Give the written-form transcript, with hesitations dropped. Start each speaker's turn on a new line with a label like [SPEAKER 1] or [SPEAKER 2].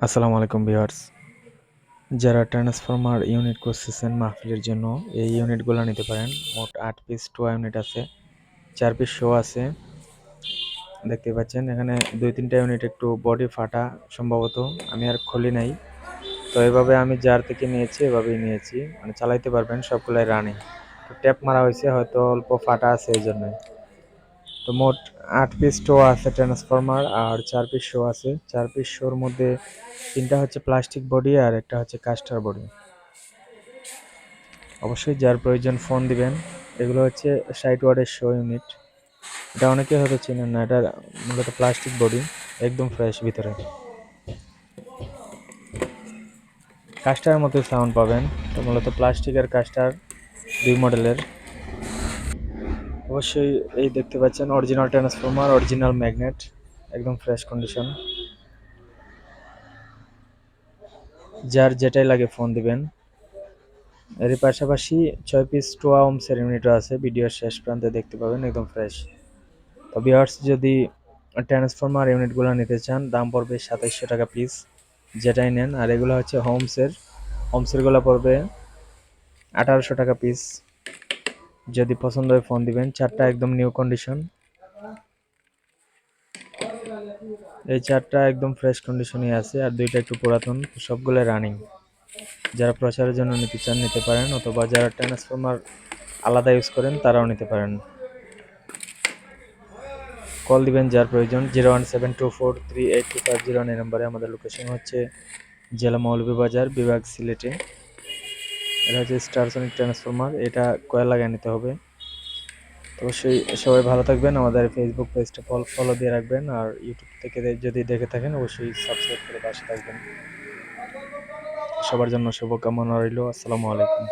[SPEAKER 1] আসসালামু আলাইকুম ভিউয়ার্স। যারা ট্রান্সফরমার ইউনিট খুঁজতেছেন মাহফিলের জন্য এই ইউনিটগুলো নিতে পারেন। মোট ৮ পিস টোয়া ইউনিট আছে, ৪ পিস শো আছে। দেখতে পাচ্ছেন এখানে ২-৩টা ইউনিট একটু বডি ফাটা সম্ভবত, আমি আর খুলি নাই। তো এভাবে আমি যার থেকে নিয়েছি এভাবেই নিয়েছি, মানে চালাইতে পারবেন, সবগুলাই রানিং। তো ট্যাপ মারা হয়েছে, হয়তো অল্প ফাটা আছে এই জন্যই। তো মোট ৮ পিস টো আছে ট্রান্সফরমার আর ৪ পিস শো আছে। ৪ পিস শোর মধ্যে ৩টা হচ্ছে প্লাস্টিক বডি আর একটা হচ্ছে কাস্টার বডি। অবশ্যই যার প্রয়োজন ফোন দিবেন। এগুলো হচ্ছে ৬০ ওয়াটের শো ইউনিট। এটা অনেকে হয়তো চেনেন না, এটা মূলত প্লাস্টিক বডি, একদম ফ্রেশ ভিতরে। কাস্টারের মতো সাউন্ড পাবেন। তো মূলত প্লাস্টিক আর কাস্টার ২ মডেলের। অবশ্যই এই দেখতে পাচ্ছেন অরিজিনাল ট্রান্সফরমার, অরিজিনাল ম্যাগনেট, একদম ফ্রেশ কন্ডিশন। যার যেটাই লাগে ফোন দিবেন। এর পাশাপাশি ৬ পিস টোয়া ওহমসের ইউনিটও আছে, ভিডিওর শেষ প্রান্তে দেখতে পাবেন, একদম ফ্রেশ। তো ভিউয়ার্স, যদি ট্রান্সফরমার ইউনিটগুলো নিতে চান দাম পড়বে ২৭০০ টাকা পিস, যেটাই নেন। আর এগুলো হচ্ছে হোমসেরগুলো পড়বে ১৮০০ টাকা পিস। যদি পছন্দ হয় ফোন দিবেন। ৪টা একদম নিউ কন্ডিশন, এই ৪টা একদম ফ্রেশ কন্ডিশনে আছে, আর ২টা একটু পুরাতন, সবগুলো রানিং। যারা প্রচারের জন্য নিতে চান নিতে পারেন, অথবা যারা ট্রান্সফরমার আলাদা ইউজ করেন তারাও নিতে পারেন। কল দিবেন যার প্রয়োজন 01724382501 এই নম্বরে। আমাদের লোকেশন হচ্ছে জেলা মৌলভীবাজার, বিভাগ সিলেটে। এটা হচ্ছে স্টারসনিক ট্রান্সফরমার, এটা কয়েল লাগিয়ে নিতে হবে। তো অবশ্যই সবাই ভালো থাকবেন, আমাদের ফেসবুক পেজটা ফলো দিয়ে রাখবেন, আর ইউটিউব থেকে যদি দেখে থাকেন অবশ্যই সাবস্ক্রাইব করে পাশে থাকবেন। সবার জন্য শুভকামনা রইল। আসসালামু আলাইকুম।